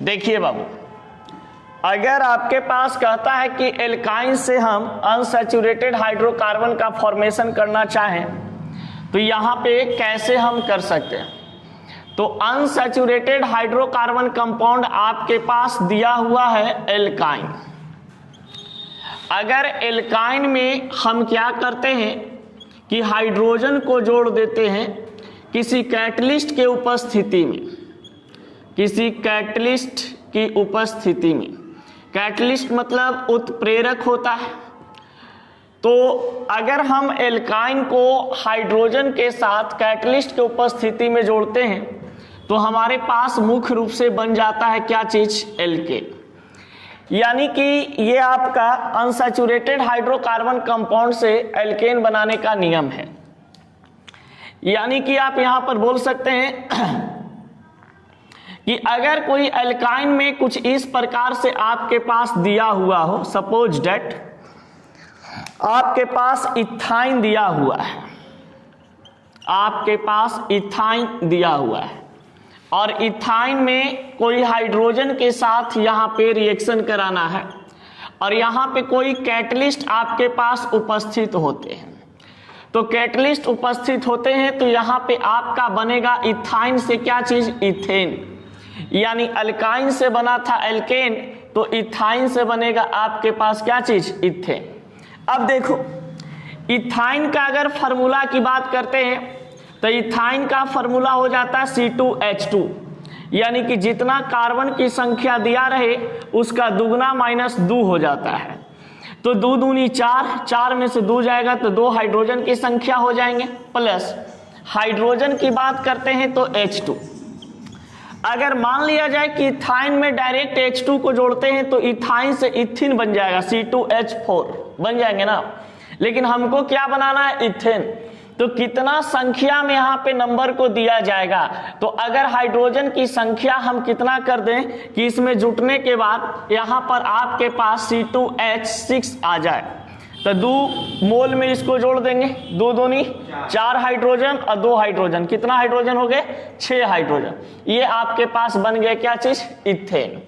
देखिए बाबू, अगर आपके पास कहता है कि एल्काइन से हम अनसैचुरेटेड हाइड्रोकार्बन का फॉर्मेशन करना चाहें तो यहाँ पे कैसे हम कर सकते हैं। तो अनसैचुरेटेड हाइड्रोकार्बन कंपाउंड आपके पास दिया हुआ है एल्काइन। अगर एल्काइन में हम क्या करते हैं कि हाइड्रोजन को जोड़ देते हैं किसी कैटलिस्ट के उपस्थिति में, किसी कैटलिस्ट की उपस्थिति में। कैटलिस्ट मतलब उत्प्रेरक होता है। तो अगर हम एल्काइन को हाइड्रोजन के साथ कैटलिस्ट के उपस्थिति में जोड़ते हैं तो हमारे पास मुख्य रूप से बन जाता है क्या चीज, एल्केन। यानी कि ये आपका अनसैचुरेटेड हाइड्रोकार्बन कंपाउंड से एल्केन बनाने का नियम है। यानी कि आप यहां पर बोल सकते हैं कि अगर कोई एल्काइन में कुछ इस प्रकार से आपके पास दिया हुआ हो, सपोज डेट आपके पास इथाइन दिया हुआ है, आपके पास इथाइन दिया हुआ है और इथाइन में कोई हाइड्रोजन के साथ यहाँ पे रिएक्शन कराना है और यहाँ पे कोई कैटलिस्ट आपके पास उपस्थित होते हैं। तो कैटलिस्ट उपस्थित होते हैं तो यहाँ पे आपका बनेगा इथाइन से क्या चीज, इथेन। यानी अल्काइन से बना था एल्केन तो इथाइन से बनेगा आपके पास क्या चीज, इथेन। अब देखो, इथाइन का अगर फार्मूला की बात करते हैं तो इथाइन का फार्मूला हो जाता है C2H2, यानी कि जितना कार्बन की संख्या दिया रहे उसका दुगना माइनस 2 हो जाता है। तो 2 दूनी 4, 4 में से 2 जाएगा तो 2 हाइड्रोजन की संख्या हो जाएंगे, प्लस हाइड्रोजन की बात करते हैं तो H2। अगर मान लिया जाए कि इथाइन में डायरेक्ट H2 को जोड़ते हैं तो इथाइन से इथिन बन जाएगा, C2H4 बन जाएंगे ना। लेकिन हमको क्या बनाना है, इथेन। तो कितना संख्या में यहाँ पे नंबर को दिया जाएगा। तो अगर हाइड्रोजन की संख्या हम कितना कर दें कि इसमें जुटने के बाद यहाँ पर आपके पास C2H6 आ जाए तो 2 मोल में इसको जोड़ देंगे, 2 दूनी 4 हाइड्रोजन और 2 हाइड्रोजन, कितना हाइड्रोजन हो गए, 6 हाइड्रोजन। ये आपके पास बन गया क्या चीज, इथेन।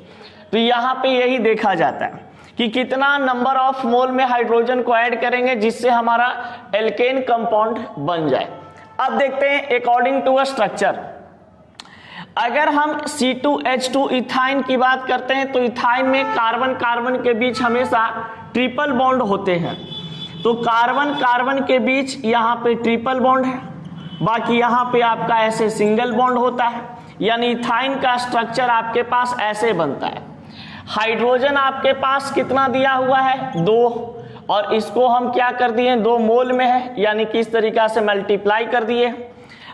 तो यहाँ पे यही देखा जाता है कि कितना नंबर ऑफ मोल में हाइड्रोजन को ऐड करेंगे जिससे हमारा एल्केन कंपाउंड बन जाए। अब देखते हैं अकॉर्डिंग टू अ स्ट्रक्चर। अगर हम C2H2 इथाइन की बात करते हैं तो इथाइन में कार्बन कार्बन के बीच हमेशा ट्रिपल बॉन्ड होते हैं। तो कार्बन कार्बन के बीच यहाँ पे ट्रिपल बॉन्ड है, बाकी यहाँ पे आपका ऐसे सिंगल बॉन्ड होता है। यानी इथाइन का स्ट्रक्चर आपके पास ऐसे बनता है। हाइड्रोजन आपके पास कितना दिया हुआ है, 2, और इसको हम क्या कर दिए, 2 मोल में है, यानी कि इस तरीका से मल्टीप्लाई कर दिए।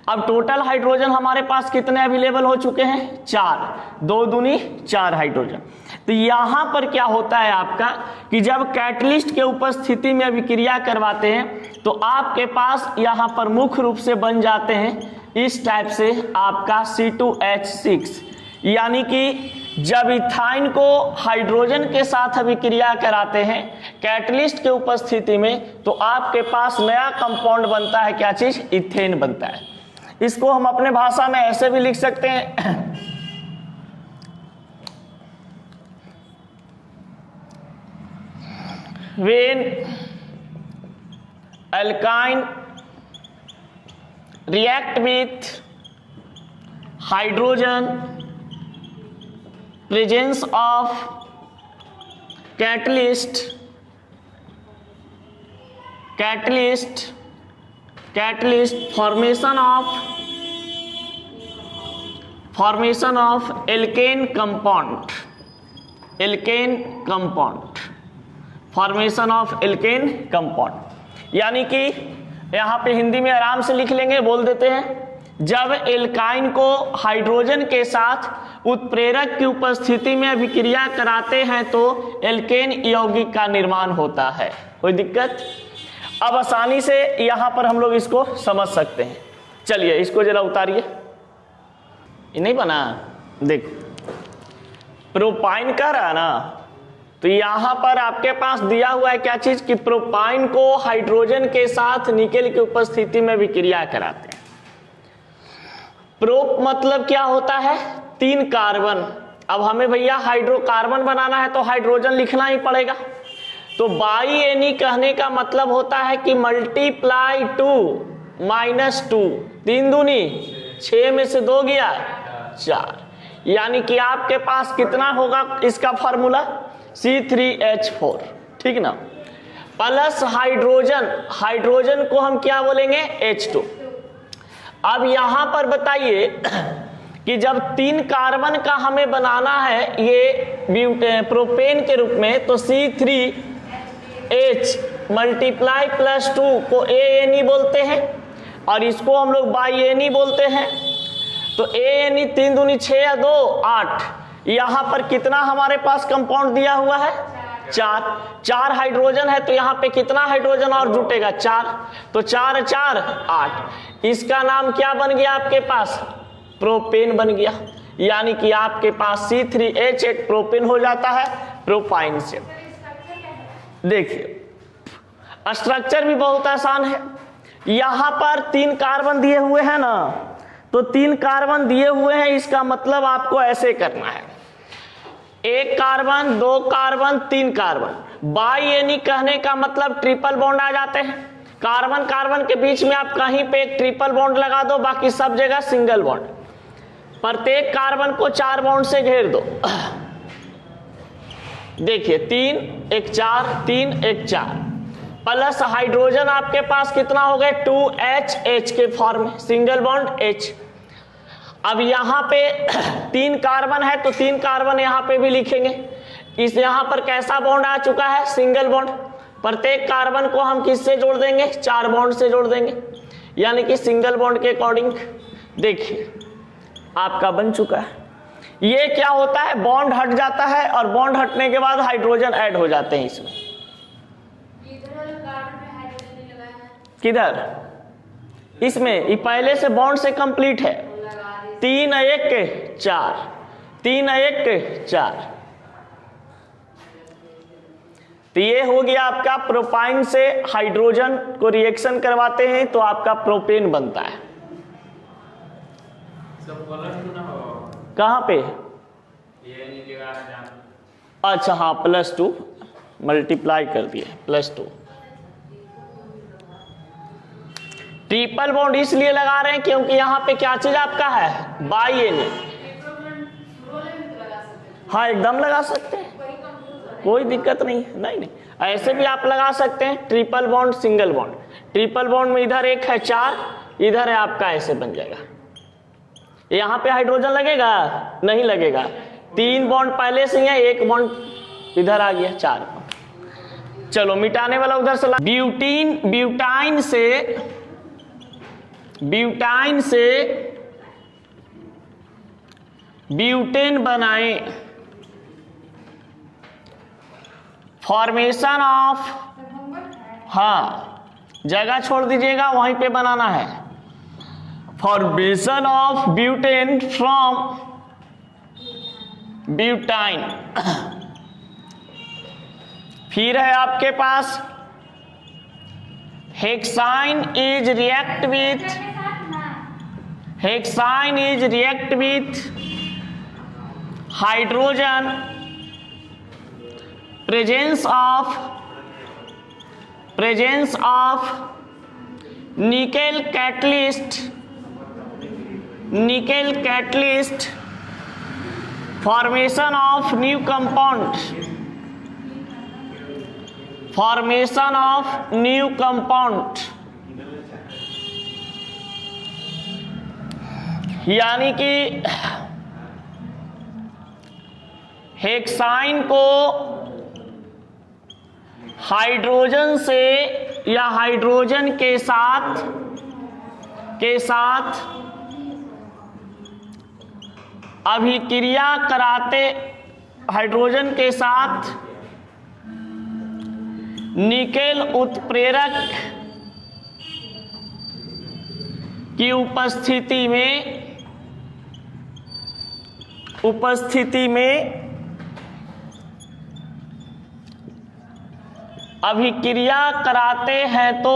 अब टोटल हाइड्रोजन हमारे पास कितने अवेलेबल हो चुके हैं, 4, 2 दूनी 4 हाइड्रोजन। तो यहां पर क्या होता है आपका कि जब कैटलिस्ट के उपस्थिति में अभिक्रिया करवाते हैं तो आपके पास यहां पर मुख्य रूप से बन जाते हैं इस टाइप से आपका C2H6। यानी कि जब इथाइन को हाइड्रोजन के साथ अभिक्रिया कराते हैं कैटलिस्ट के उपस्थिति में तो आपके पास नया कंपाउंड बनता है, क्या चीज, इथेन बनता है। इसको हम अपने भाषा में ऐसे भी लिख सकते हैं when alkyne react with hydrogen, presence of catalyst formation of alkane compound, formation of alkene compound. यानी कि यहाँ पे हिंदी में आराम से लिख लेंगे, बोल देते हैं जब एल्काइन को हाइड्रोजन के साथ उत्प्रेरक की उपस्थिति में अभिक्रिया कराते हैं तो एल्केन यौगिक का निर्माण होता है। कोई दिक्कत? अब आसानी से यहाँ पर हम लोग इसको समझ सकते हैं। चलिए इसको जरा उतारिए, ये नहीं बना, देख प्रोपाइन का रहा ना, तो यहां पर आपके पास दिया हुआ है क्या चीज कि प्रोपाइन को हाइड्रोजन के साथ निकेल की उपस्थिति में विक्रिया कराते हैं। प्रोप मतलब क्या होता है, 3 कार्बन, अब हमें भैया हाइड्रोकार्बन बनाना है तो हाइड्रोजन लिखना ही पड़ेगा। तो बाई एनी कहने का मतलब होता है कि मल्टीप्लाई 2 - 2, 3 दूनी 6 में से 2 गया 4, यानी कि आपके पास कितना होगा इसका फॉर्मूला C3H4, ठीक ना, प्लस हाइड्रोजन, हाइड्रोजन को हम क्या बोलेंगे H2। अब यहां पर बताइए कि जब 3 कार्बन का हमें बनाना है ये प्रोपेन के रूप में, तो C3H मल्टीप्लाई +2 को ANE बोलते हैं और इसको हम लोग बाई एनी बोलते हैं। तो ANE 3 दूनी 6 या 2 8, यहां पर कितना हमारे पास कंपाउंड दिया हुआ है 4 हाइड्रोजन है, तो यहाँ पे कितना हाइड्रोजन और जुटेगा 4, तो 4 4 8, इसका नाम क्या बन गया आपके पास प्रोपेन बन गया, यानी कि आपके पास C3H8 प्रोपेन हो जाता है प्रोपाइन से। देखिए स्ट्रक्चर भी बहुत आसान है, यहां पर 3 कार्बन दिए हुए हैं ना, तो 3 कार्बन दिए हुए हैं, इसका मतलब आपको ऐसे करना है 1 carbon 2 carbon 3 carbon. By any कहने का मतलब ट्रिपल बॉन्ड आ जाते हैं, कार्बन कार्बन के बीच में आप कहीं पे एक ट्रिपल बॉन्ड लगा दो, बाकी सब जगह सिंगल बॉन्ड, प्रत्येक कार्बन को 4 बॉन्ड से घेर दो। देखिए 3 1 4 3 1 4, प्लस हाइड्रोजन आपके पास कितना हो गए 2H के फॉर्म में, सिंगल बॉन्ड H। अब यहाँ पे 3 कार्बन है तो 3 कार्बन यहाँ पे भी लिखेंगे, इस यहाँ पर कैसा बॉन्ड आ चुका है सिंगल बॉन्ड, प्रत्येक कार्बन को हम किससे जोड़ देंगे 4 बॉन्ड से जोड़ देंगे, यानी कि सिंगल बॉन्ड के अकॉर्डिंग देखिए आपका बन चुका है। ये क्या होता है बॉन्ड हट जाता है और बॉन्ड हटने के बाद हाइड्रोजन ऐड हो जाते हैं इसमें। किधर इसमें ये पहले से बॉन्ड से कंप्लीट है, 3 1 4 3 1 4, तो ये हो गया आपका प्रोपाइन से हाइड्रोजन को रिएक्शन करवाते हैं तो आपका प्रोपेन बनता है। कहां पे अच्छा हाँ +2 मल्टीप्लाई कर दिए +2। ट्रिपल बॉन्ड इसलिए लगा रहे हैं क्योंकि यहाँ पे क्या चीज आपका है बाई एनी। हाँ एकदम लगा सकते हैं, कोई दिक्कत नहीं है, नहीं ऐसे भी आप लगा सकते हैं triple bond single bond. Triple bond में इधर 1 है 4, इधर है आपका, ऐसे बन जाएगा। यहाँ पे हाइड्रोजन लगेगा नहीं लगेगा, 3 बॉन्ड पहले से है, 1 बॉन्ड इधर आ गया 4 बॉन्ड। चलो मिटाने वाला उधर से ब्यूटाइन से ब्यूटेन बनाए, फॉर्मेशन ऑफ, हाँ जगह छोड़ दीजिएगा वहीं पे बनाना है, formation of butane from butyne. फिर है आपके पास hexyne is react with hydrogen presence of nickel catalyst formation of new compound, यानी कि हेक्साइन को हाइड्रोजन से या हाइड्रोजन के साथ अभिक्रिया कराते, हाइड्रोजन के साथ निकेल उत्प्रेरक की उपस्थिति में अभिक्रिया कराते हैं तो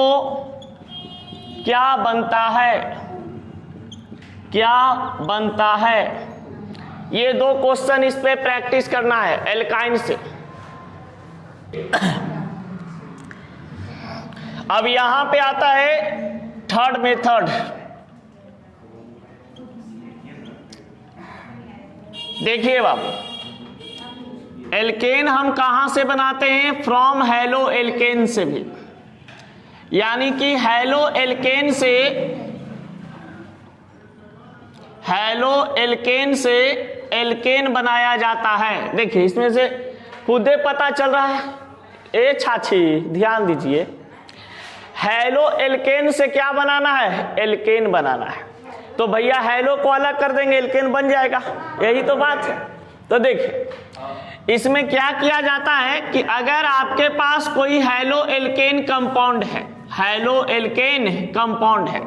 क्या बनता है ये 2 क्वेश्चन इस पे प्रैक्टिस करना है एल्काइन से। अब यहां पे आता है थर्ड मेथड। देखिए बाबू, एल्केन हम कहां से बनाते हैं? फ्रॉम हेलो एल्केन से भी, यानी कि हेलो एल्केन से एल्केन बनाया जाता है। देखिए इसमें से खुदे पता चल रहा है। ए छाछी ध्यान दीजिए, हेलो एल्केन से क्या बनाना है? एल्केन बनाना है। तो भैया हेलो को अलग कर देंगे, एल्केन बन जाएगा, यही तो बात है। तो देखिए इसमें क्या किया जाता है कि अगर आपके पास कोई हेलो एल्केन कंपाउंड है, हेलो एल्केन कंपाउंड है,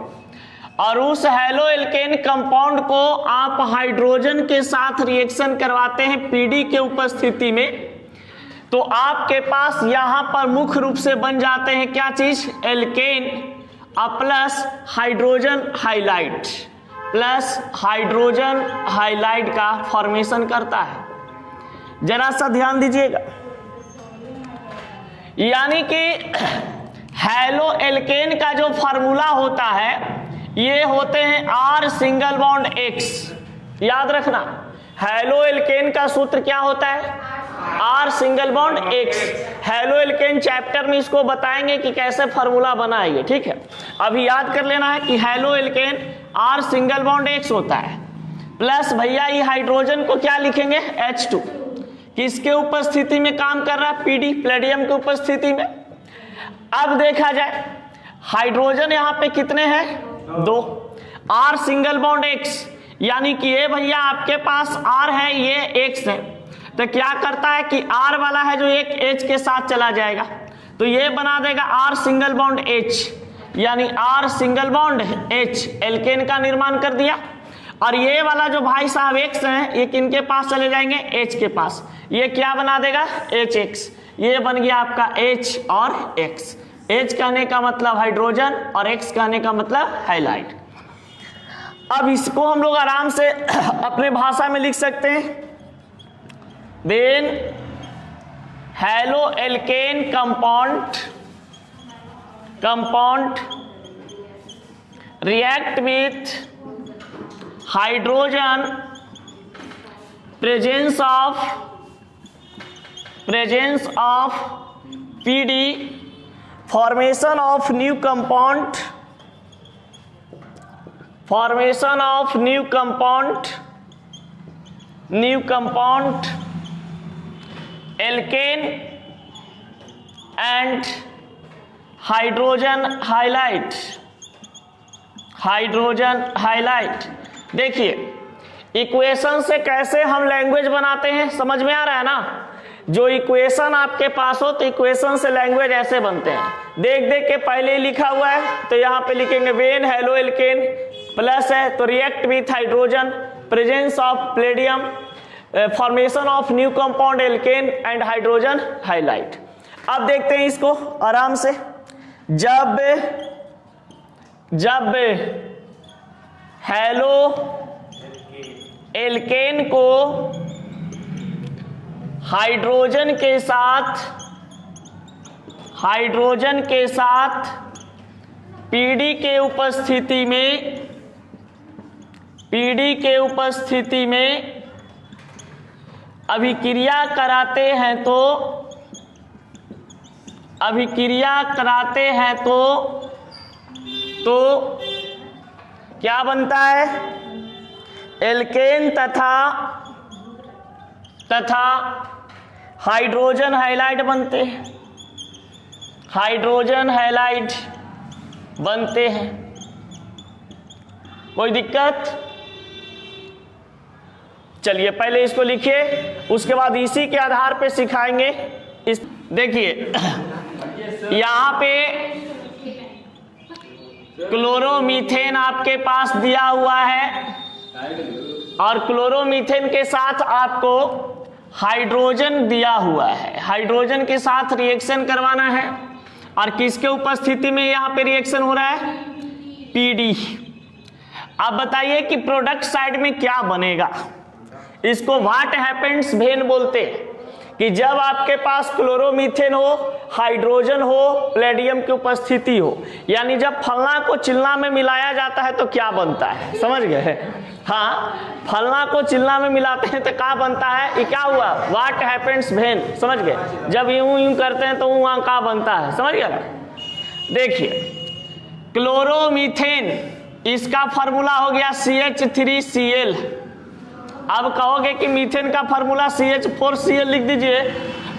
और उस हेलो एल्केन कंपाउंड को आप हाइड्रोजन के साथ रिएक्शन करवाते हैं पीडी के उपस्थिति में, तो आपके पास यहां पर मुख्य रूप से बन जाते हैं क्या चीज? Alkane plus hydrogen halide, plus hydrogen halide का फॉर्मेशन करता है। जरा सा ध्यान दीजिएगा, यानी कि हेलो एल्केन का जो फार्मूला होता है ये होते हैं R सिंगल बॉन्ड X। याद रखना, हेलो एल्केन का सूत्र क्या होता है? R single bond X। Halo alkane chapter में इसको बताएंगे कि कैसे फार्मूला बनाएंगे, ठीक है। अभी याद कर लेना है कि halo alkane R single bond X होता है, प्लस भैया ये हाइड्रोजन को क्या लिखेंगे? H2। किसके उपस्थिति में काम कर रहा है? PD, प्लेडियम की उपस्थिति में। अब देखा जाए हाइड्रोजन यहाँ पे कितने हैं? 2। R सिंगल बॉन्ड X, यानी कि ये भैया आपके पास R है, ये X है, तो क्या करता है कि R वाला है जो एक H के साथ चला जाएगा, तो ये बना देगा R सिंगल बॉन्ड H, यानी R single bond H, alkane का निर्माण कर दिया। और ये वाला जो भाई साहब X है, ये किनके पास चले जाएंगे? H के पास, ये क्या बना देगा? HX। ये बन गया आपका H और X। H कहने का मतलब हाइड्रोजन और X कहने का मतलब हाइलाइट। अब इसको हम लोग आराम से अपने भाषा में लिख सकते हैं। Then halo alkane compound react with hydrogen presence of PD, formation of new compound, alkane and hydrogen halide। देखिए इक्वेशन से कैसे हम लैंग्वेज बनाते हैं, समझ में आ रहा है ना? जो इक्वेशन आपके पास हो तो इक्वेशन से लैंग्वेज ऐसे बनते हैं। देख देख के पहले ही लिखा हुआ है, तो यहाँ पे लिखेंगे वेन हेलो एल्केन प्लस है तो react with hydrogen presence of Palladium formation of new compound alkene and hydrogen highlight. अब देखते हैं इसको आराम से। जब हेलो एल्केन को हाइड्रोजन के साथ पीडी के उपस्थिति में अभिक्रिया कराते हैं तो क्या बनता है? एल्केन तथा हाइड्रोजन हाइलाइड बनते हैं। कोई दिक्कत? चलिए पहले इसको लिखिए, उसके बाद इसी के आधार पे सिखाएंगे। इस देखिए यहां पे क्लोरोमीथेन आपके पास दिया हुआ है और क्लोरोमीथेन के साथ आपको हाइड्रोजन दिया हुआ है। हाइड्रोजन के साथ रिएक्शन करवाना है और किसके उपस्थिति में यहाँ पे रिएक्शन हो रहा है? पीडी। अब बताइए कि प्रोडक्ट साइड में क्या बनेगा? इसको व्हाट हैपेंस वेन बोलते हैं कि जब आपके पास क्लोरोमीथेन हो, हाइड्रोजन हो, प्लेडियम की उपस्थिति हो, यानी जब फलना को चिलना में मिलाया जाता है तो क्या बनता है, समझ गए। हाँ, फलना को चिलना में मिलाते हैं तो क्या बनता है, ये क्या हुआ, व्हाट हैपेंस वेन, समझ गए। जब यूं यूं करते हैं तो वहां क्या बनता है, समझ गया। देखिए क्लोरोमीथेन, इसका फॉर्मूला हो गया CH3Cl। अब कहोगे कि मीथेन का फॉर्मूला CH4Cl लिख दीजिए,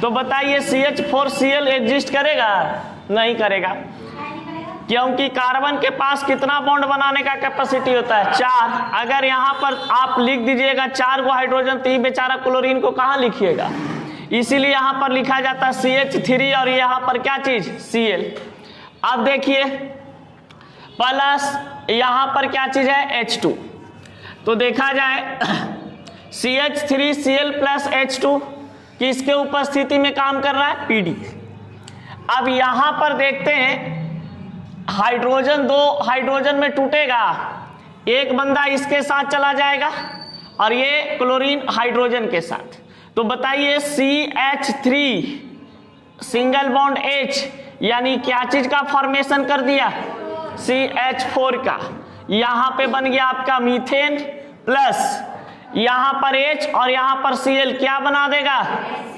तो बताइए CH4Cl एग्जिस्ट करेगा, नहीं करेगा, क्योंकि कार्बन के पास कितना बॉन्ड बनाने का कैपेसिटी होता है, 4। अगर यहाँ पर आप लिख दीजिएगा 4 को हाइड्रोजन, तो ये बेचारा क्लोरीन को कहाँ लिखिएगा, इसीलिए यहाँ पर लिखा जाता है CH3 और यहाँ पर क्या चीज Cl। अब देखिए प्लस यहाँ पर क्या चीज है H2, तो देखा जाए CH3Cl प्लस H2 किसके उपस्थिति में काम कर रहा है, PD। अब यहां पर देखते हैं हाइड्रोजन, 2 हाइड्रोजन में टूटेगा, एक बंदा इसके साथ चला जाएगा और ये क्लोरीन हाइड्रोजन के साथ, तो बताइए CH3 सिंगल बॉन्ड H यानी क्या चीज का फॉर्मेशन कर दिया, CH4 का। यहां पे बन गया आपका मीथेन प्लस यहां पर H और यहां पर Cl, क्या बना देगा,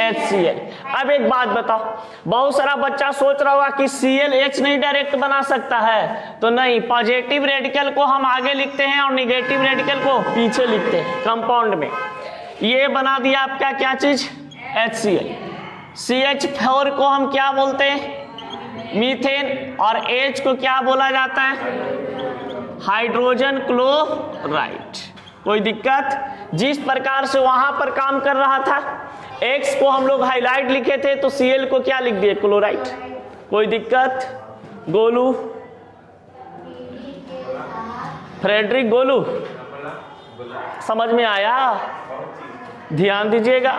HCl। अब एक बात बताओ, बहुत सारा बच्चा सोच रहा होगा कि Cl H नहीं डायरेक्ट बना सकता है, तो नहीं, पॉजिटिव रेडिकल को हम आगे लिखते हैं और निगेटिव रेडिकल को पीछे लिखते हैं कंपाउंड में। ये बना दिया आपका क्या चीज, HCl। CH4 को हम क्या बोलते हैं, मीथेन, और H को क्या बोला जाता है, हाइड्रोजन क्लोराइड। कोई दिक्कत, जिस प्रकार से वहां पर काम कर रहा था, X को हम लोग हाईलाइट लिखे थे तो Cl को क्या लिख दिए, क्लोराइड। कोई दिक्कत, गोलू, फ्रेडरिक गोलू, समझ में आया, ध्यान दीजिएगा।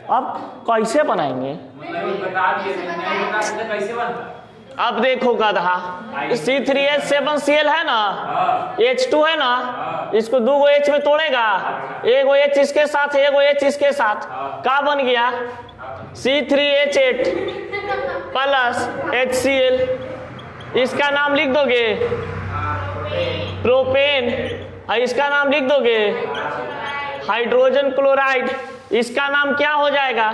अब कैसे बनाएंगे, अब देखो गधा, C3H7Cl है ना, H2 है ना, इसको 2 H में तोड़ेगा, एक H इसके साथ, एक H इसके साथ, क्या बन गया, C3H8 प्लस HCl। इसका नाम लिख दोगे प्रोपेन, इसका नाम लिख दोगे हाइड्रोजन क्लोराइड, इसका नाम क्या हो जाएगा,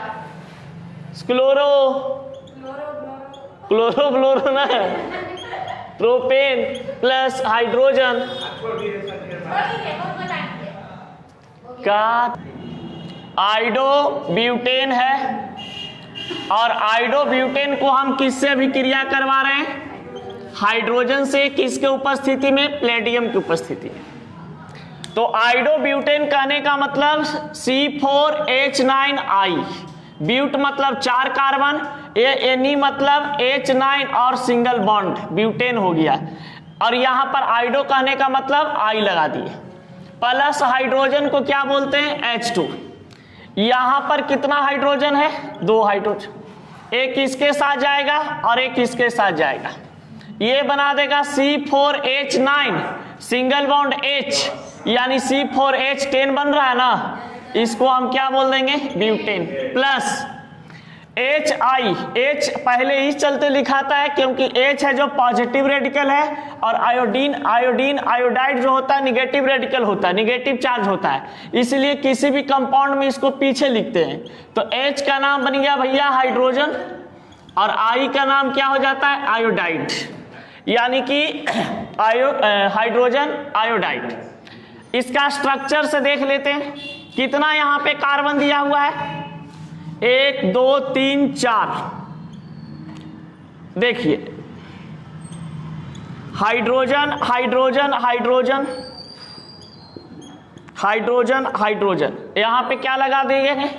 क्लोरो ना, प्रोपेन प्लस हाइड्रोजन का आइडोब्यूटेन है। और आइडोब्यूटेन को हम किससे अभिक्रिया करवा रहे हैं, हाइड्रोजन से, किसके उपस्थिति में, प्लेडियम की उपस्थिति में। तो आइडोब्यूटेन कहने का मतलब C4H9I, ब्यूट मतलब 4 कार्बन, Ane मतलब H9 और सिंगल बॉन्ड ब्यूटेन हो गया। और यहां पर आइडो कहने का मतलब I लगा दिए, प्लस हाइड्रोजन को क्या बोलते हैं, H2। यहां पर कितना हाइड्रोजन है, 2 हाइड्रोजन, एक इसके साथ जाएगा और एक इसके साथ जाएगा, ये बना देगा C4H9 सिंगल बॉन्ड H, यानी C4H10 बन रहा है ना, इसको हम क्या बोल देंगे, ब्यूटेन, प्लस HI। H पहले इस चलते लिखाता है क्योंकि H है जो पॉजिटिव रेडिकल है, और आयोडाइड जो होता है निगेटिव रेडिकल होता है, निगेटिव चार्ज होता है, इसलिए किसी भी कंपाउंड में इसको पीछे लिखते हैं। तो H का नाम बन गया भैया हाइड्रोजन, और I का नाम क्या हो जाता है, आयोडाइड, यानी कि हाइड्रोजन आयोडाइड। इसका स्ट्रक्चर से देख लेते हैं, कितना यहाँ पे कार्बन दिया हुआ है, 1 2 3 4। देखिए hydrogen hydrogen hydrogen hydrogen hydrogen, यहाँ पे क्या लगा देंगे,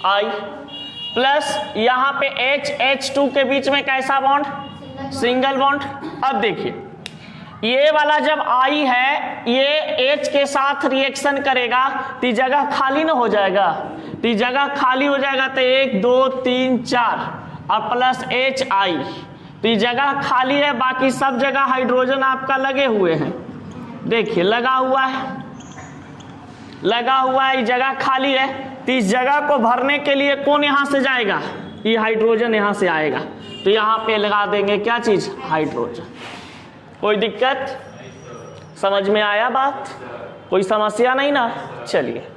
I, प्लस यहाँ पे H2 के बीच में कैसा बॉन्ड, सिंगल बॉन्ड। अब देखिए ये वाला जब I है, ये H के साथ रिएक्शन करेगा तो जगह खाली ना हो जाएगा, तो जगह खाली हो जाएगा, तो 1 2 3 4 और प्लस HI, तो ये जगह खाली है, बाकी सब जगह हाइड्रोजन आपका लगे हुए हैं। देखिए लगा हुआ है, ये जगह खाली है, तो इस जगह को भरने के लिए कौन यहां से जाएगा? ये हाइड्रोजन यहां से आएगा, तो यहां पे लगा देंगे क्या चीज? हाइड्रोजन। कोई दिक्कत? समझ में आया बात? कोई समस्या नहीं ना? चलिए